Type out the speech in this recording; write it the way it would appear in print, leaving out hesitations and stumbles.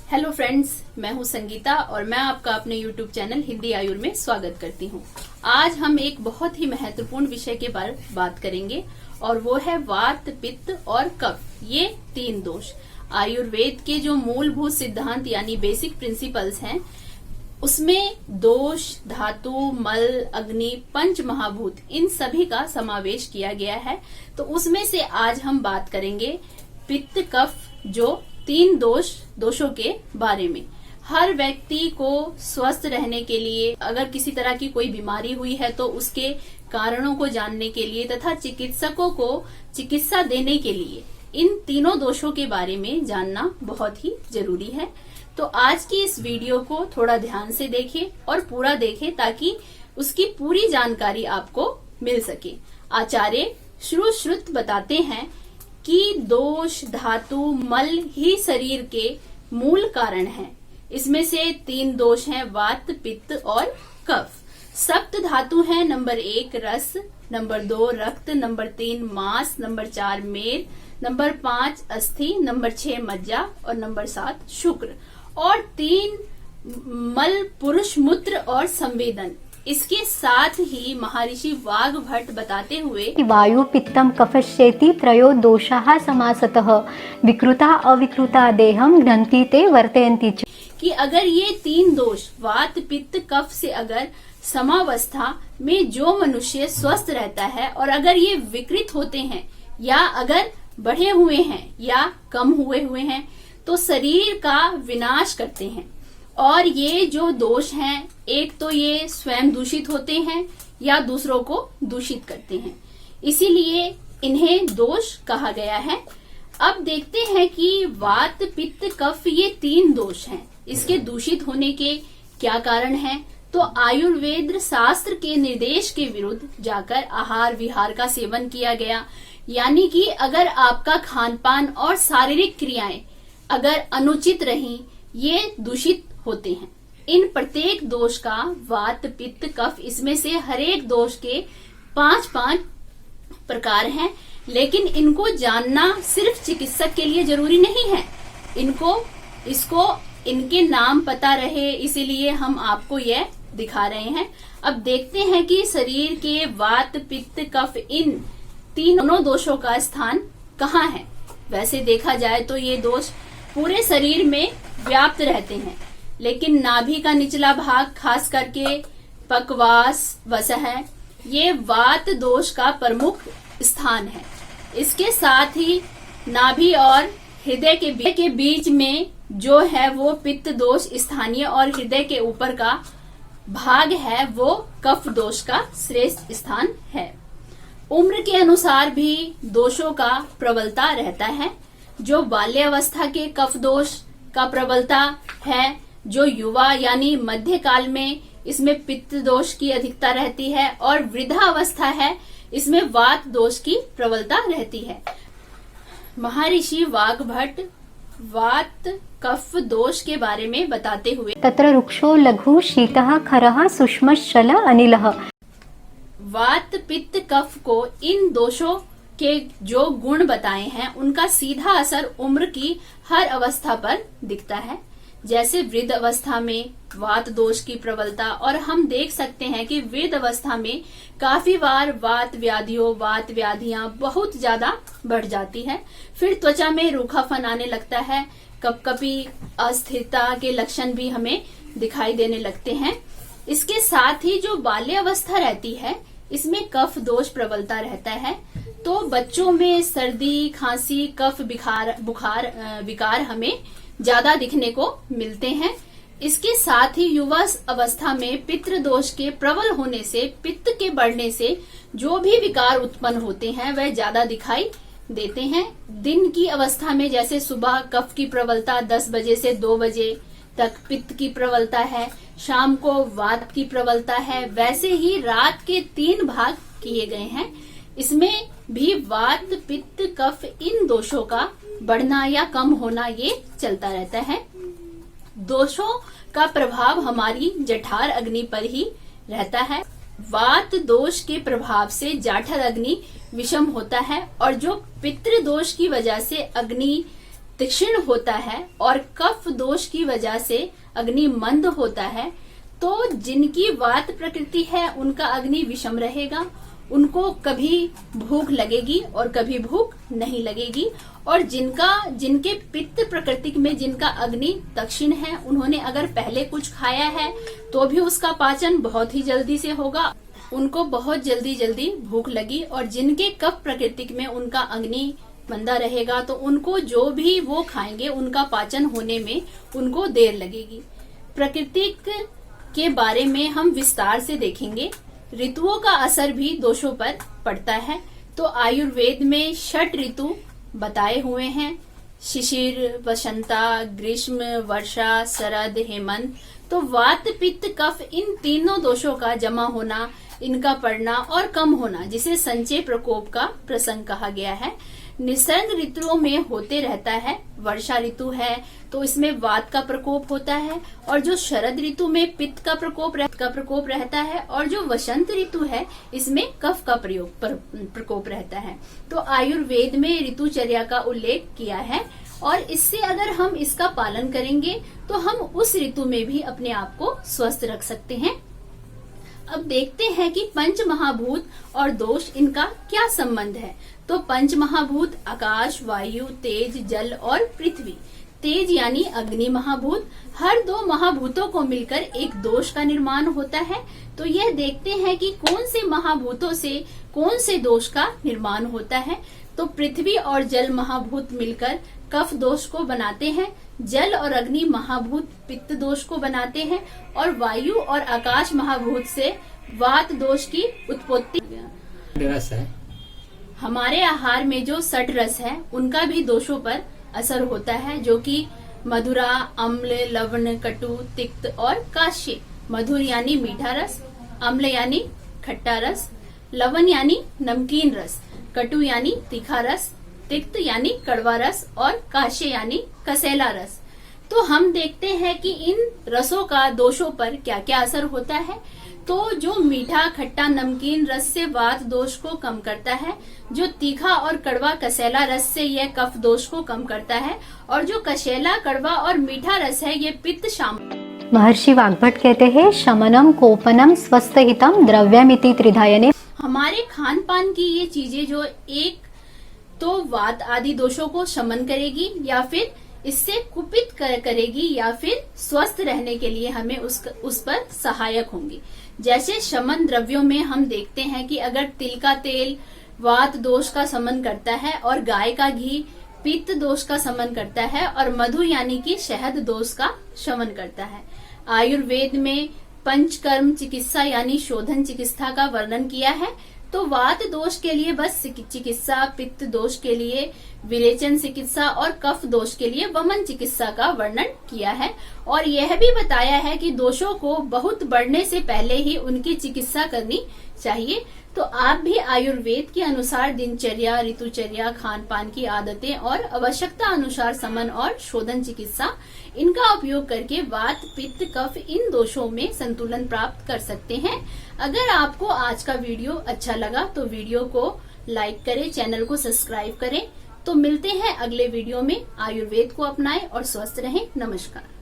Hello friends, मैं हूं संगीता और मैं आपका अपने यूट्यूब चैनल हिंदी आयुर में स्वागत करती हूं। आज हम एक बहुत ही महत्वपूर्ण विषय के बारे में बात करेंगे और वो है वात, पित्त और कफ। ये तीन दोष आयुर्वेद के जो मूलभूत सिद्धांत यानी बेसिक प्रिंसिपल्स हैं, उसमें दोष, धातु, मल, अग्नि, पंच महाभूत, इन सभी का समावेश किया गया है। तो उसमें से आज हम बात करेंगे पित्त, कफ, जो तीन दोषों के बारे में। हर व्यक्ति को स्वस्थ रहने के लिए, अगर किसी तरह की कोई बीमारी हुई है तो उसके कारणों को जानने के लिए तथा चिकित्सकों को चिकित्सा देने के लिए इन तीनों दोषों के बारे में जानना बहुत ही जरूरी है। तो आज की इस वीडियो को थोड़ा ध्यान से देखें और पूरा देखें ताकि उसकी पूरी जानकारी आपको मिल सके। आचार्य श्रुत बताते हैं कि दोष, धातु, मल ही शरीर के मूल कारण हैं। इसमें से तीन दोष हैं वात, पित्त और कफ। सप्त धातु हैं नंबर 1 रस, नंबर 2 रक्त, नंबर 3 मांस, नंबर 4 मेद, नंबर 5 अस्थि, नंबर 6 मज्जा और नंबर 7 शुक्र। और 3 मल, पुरुष मूत्र और संवेदन। इसके साथ ही महर्षि वाग्भट बताते हुए वायु पित्तम कफश्चेति त्रयो दोषाः समासतः विकृता अविकृता देहम घ्नन्ति ते वर्तयन्ति च, कि अगर ये तीन दोष वात, पित्त, कफ से अगर समावस्था में जो मनुष्य स्वस्थ रहता है और अगर ये विकृत होते हैं या अगर बढ़े हुए हैं या कम हुए हैं तो शरीर का विनाश करते हैं। और ये जो दोष हैं, एक तो ये स्वयं दूषित होते हैं या दूसरों को दूषित करते हैं, इसीलिए इन्हें दोष कहा गया है। अब देखते हैं कि वात, पित्त, कफ ये तीन दोष हैं, इसके दूषित होने के क्या कारण हैं। तो आयुर्वेद शास्त्र के निर्देश के विरुद्ध जाकर आहार विहार का सेवन किया गया, यानी कि अगर आपका खान पान और शारीरिक क्रियाएं अगर अनुचित रही, ये दूषित होते हैं। इन प्रत्येक दोष का वात, पित्त, कफ, इसमें से हर एक दोष के 5 प्रकार हैं, लेकिन इनको जानना सिर्फ चिकित्सक के लिए जरूरी नहीं है। इसको इनके नाम पता रहे, इसीलिए हम आपको यह दिखा रहे हैं। अब देखते हैं कि शरीर के वात, पित्त, कफ, इन तीनों दोषों का स्थान कहाँ है। वैसे देखा जाए तो ये दोष पूरे शरीर में व्याप्त रहते हैं, लेकिन नाभि का निचला भाग, खास करके पकवास, वसह, ये वात दोष का प्रमुख स्थान है। इसके साथ ही नाभि और हृदय के बीच में जो है वो पित्त दोष स्थानीय और हृदय के ऊपर का भाग है वो कफ दोष का श्रेष्ठ स्थान है। उम्र के अनुसार भी दोषों का प्रबलता रहता है। जो बाल्यावस्था के कफ दोष का प्रबलता है, जो युवा यानी मध्य काल में इसमें पित्त दोष की अधिकता रहती है और वृद्धावस्था है, इसमें वात दोष की प्रबलता रहती है। महर्षि वाग्भट वात, कफ दोष के बारे में बताते हुए तत्र रुक्षो लघु शीतः खरः सूक्ष्मश्चल अनिलः। वात, पित्त, कफ को इन दोषों के जो गुण बताए हैं उनका सीधा असर उम्र की हर अवस्था पर दिखता है। जैसे वृद्ध अवस्था में वात दोष की प्रबलता, और हम देख सकते हैं कि वृद्ध अवस्था में काफी बार वात व्याधियां बहुत ज्यादा बढ़ जाती है। फिर त्वचा में रूखापन आने लगता है, कपकपी, अस्थिरता के लक्षण भी हमें दिखाई देने लगते हैं। इसके साथ ही जो बाल्यावस्था रहती है, इसमें कफ दोष प्रबलता रहता है। तो बच्चों में सर्दी, खांसी, कफ, बुखार विकार हमें ज्यादा दिखने को मिलते हैं। इसके साथ ही युवा अवस्था में पित्त दोष के प्रबल होने से, पित्त के बढ़ने से जो भी विकार उत्पन्न होते हैं वह ज्यादा दिखाई देते हैं। दिन की अवस्था में जैसे सुबह कफ की प्रबलता 10 बजे से 2 बजे तक पित्त की प्रबलता है, शाम को वात की प्रबलता है, वैसे ही रात के 3 भाग किए गए हैं। इसमें भी वात, पित्त, कफ, इन दोषों का बढ़ना या कम होना ये चलता रहता है। दोषों का प्रभाव हमारी जठर अग्नि पर ही रहता है। वात दोष के प्रभाव से जठर अग्नि विषम होता है और जो पितृ दोष की वजह से अग्नि तीक्ष्ण होता है और कफ दोष की वजह से अग्नि मंद होता है, तो जिनकी वात प्रकृति है उनका अग्नि विषम रहेगा, उनको कभी भूख लगेगी और कभी भूख नहीं लगेगी। और जिनके पित्त प्रकृति में जिनका अग्नि दक्षिण है, उन्होंने अगर पहले कुछ खाया है तो भी उसका पाचन बहुत ही जल्दी से होगा, उनको बहुत जल्दी भूख लगी। और जिनके कफ प्रकृति में उनका अग्नि मंदा रहेगा, तो उनको जो भी वो खाएंगे उनका पाचन होने में उनको देर लगेगी। प्रकृति के बारे में हम विस्तार से देखेंगे। ऋतुओं का असर भी दोषों पर पड़ता है। तो आयुर्वेद में 6 ऋतु बताए हुए हैं, शिशिर, वसंता, ग्रीष्म, वर्षा, शरद, हेमंत। तो वात, पित्त, कफ, इन तीनों दोषों का जमा होना, इनका पड़ना और कम होना, जिसे संचय प्रकोप का प्रसंग कहा गया है, निसर्ग ऋतुओं में होते रहता है। वर्षा ऋतु है तो इसमें वात का प्रकोप होता है, और जो शरद ऋतु में पित्त का प्रकोप रहता है, और जो वसंत ऋतु है इसमें कफ का प्रकोप रहता है। तो आयुर्वेद में ऋतुचर्या का उल्लेख किया है, और इससे अगर हम इसका पालन करेंगे तो हम उस ऋतु में भी अपने आप को स्वस्थ रख सकते हैं। अब देखते हैं कि पंच महाभूत और दोष, इनका क्या संबंध है। तो पंच महाभूत आकाश, वायु, तेज, जल और पृथ्वी। तेज यानी अग्नि महाभूत, हर 2 महाभूतों को मिलकर एक दोष का निर्माण होता है। तो यह देखते हैं कि कौन से महाभूतों से कौन से दोष का निर्माण होता है। तो पृथ्वी और जल महाभूत मिलकर कफ दोष को बनाते हैं, जल और अग्नि महाभूत पित्त दोष को बनाते हैं, और वायु और आकाश महाभूत से वात दोष की उत्पत्ति। रस है हमारे आहार में जो 6 रस है उनका भी दोषों पर असर होता है, जो कि मधुरा, अम्ल, लवण, कटु, तिक्त और काश्य। मधुर यानी मीठा रस, अम्ल यानी खट्टा रस, लवण यानी नमकीन रस, कटु यानी तीखा रस, तिक्त यानी कड़वा रस, और काश्य यानी कसेला रस। तो हम देखते हैं कि इन रसों का दोषों पर क्या क्या असर होता है। तो जो मीठा, खट्टा, नमकीन रस से वात दोष को कम करता है, जो तीखा और कड़वा कसेला रस से यह कफ दोष को कम करता है, और जो कसेला, कड़वा और मीठा रस है ये पित्त शाम। महर्षि वाग्भट कहते हैं शमनम, कोपनम, स्वस्थ हितम, द्रव्यमिति त्रिधायने। हमारे खान पान की ये चीजें जो एक तो वात आदि दोषों को शमन करेगी, या फिर इससे कुपित करेगी, या फिर स्वस्थ रहने के लिए हमें उस पर सहायक होंगी। जैसे शमन द्रव्यों में हम देखते हैं कि अगर तिल का तेल वात दोष का शमन करता है, और गाय का घी पित्त दोष का शमन करता है, और मधु यानी कि शहद दोष का शमन करता है। आयुर्वेद में पंचकर्म चिकित्सा यानी शोधन चिकित्सा का वर्णन किया है। तो वात दोष के लिए बस चिकित्सा, पित्त दोष के लिए विरेचन चिकित्सा, और कफ दोष के लिए वमन चिकित्सा का वर्णन किया है। और यह भी बताया है कि दोषों को बहुत बढ़ने से पहले ही उनकी चिकित्सा करनी चाहिए। तो आप भी आयुर्वेद के अनुसार दिनचर्या, ऋतुचर्या, खान पान की आदतें और आवश्यकता अनुसार समन और शोधन चिकित्सा, इनका उपयोग करके वात, पित्त, कफ, इन दोषों में संतुलन प्राप्त कर सकते हैं। अगर आपको आज का वीडियो अच्छा लगा तो वीडियो को लाइक करें, चैनल को सब्सक्राइब करें। तो मिलते हैं अगले वीडियो में। आयुर्वेद को अपनाएं और स्वस्थ रहें। नमस्कार।